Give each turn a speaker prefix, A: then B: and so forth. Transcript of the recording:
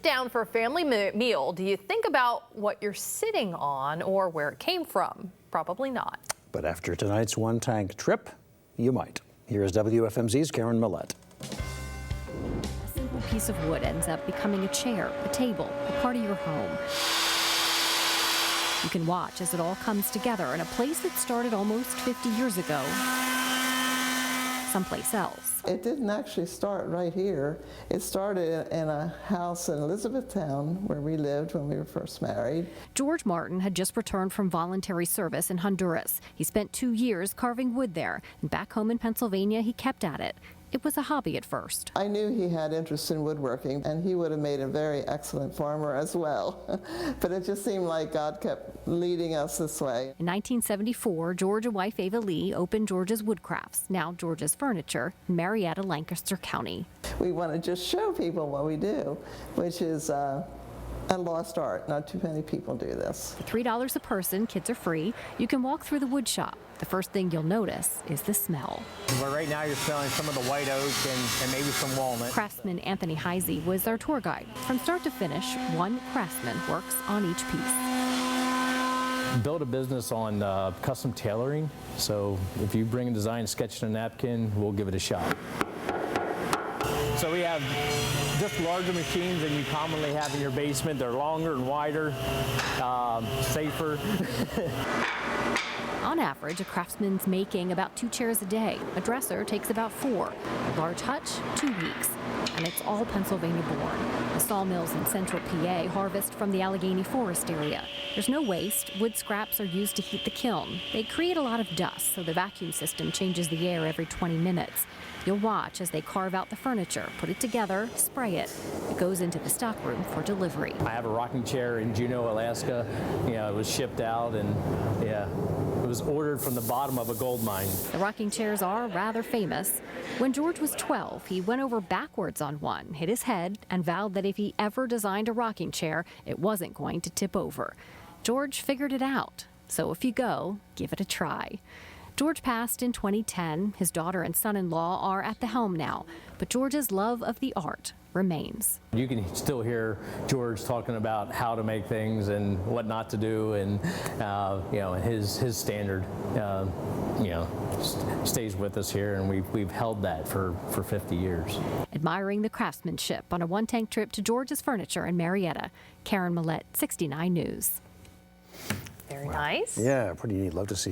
A: sit down for a family meal, do you think about what you're sitting on or where it came from? Probably not. But
B: after tonight's one-tank trip, you might. Here's WFMZ's Karen Millette.
C: A simple piece of wood ends up becoming a chair, a table, a part of your home. You can watch as it all comes together in a place that started almost 50 years ago, someplace else.
D: It didn't actually start right here. It started in a house in Elizabethtown where we lived when we were first married.
C: George Martin had just returned from voluntary service in Honduras. He spent 2 years carving wood there, and back home in Pennsylvania, he kept at it. It was a hobby at first.
D: I knew he had interest in woodworking, and he would have made a very excellent farmer as well. But it just seemed like God kept leading us this way.
C: In 1974, George and wife Ava Lee opened Georges Woodcrafts, now Georges Furniture, in Marietta, Lancaster County.
D: We want to just show people what we do, which is a lost art. Not too many people do this.
C: For $3 a person, kids are free. You can walk through the wood shop. The first thing you'll notice is the smell.
E: Well, right now you're smelling some of the white oak and maybe some walnut.
C: Craftsman Anthony Heisey was our tour guide. From start to finish, one craftsman works on each piece.
E: Build a business on custom tailoring. So if you bring a design sketch to a napkin, we'll give it a shot. So we have just larger machines than you commonly have in your basement. They're longer and wider, safer.
C: On average, a craftsman's making about 2 chairs a day. A dresser takes about 4. A large hutch, 2 weeks. And it's all Pennsylvania born. The sawmills in central PA harvest from the Allegheny Forest area. There's no waste. Wood scraps are used to heat the kiln. They create a lot of dust, so the vacuum system changes the air every 20 minutes. You'll watch as they carve out the furniture, put it together, spray it. It goes into the stockroom for delivery.
E: I have a rocking chair in Juneau, Alaska. You know, it was shipped out, and yeah, it was ordered from the bottom of a gold mine.
C: The rocking chairs are rather famous. When George was 12, he went over backwards on one, hit his head, and vowed that if he ever designed a rocking chair, it wasn't going to tip over. George figured it out. So if you go, give it a try. George passed in 2010. His daughter and son-in-law are at the helm now, but George's love of the art remains.
E: You can still hear George talking about how to make things and what not to do, and you know, his standard, you know, stays with us here, and we've held that for 50 years.
C: Admiring the craftsmanship on a one-tank trip to George's Furniture in Marietta, Karen Millette, 69 News.
A: Very nice.
B: Yeah, pretty neat. Love to see.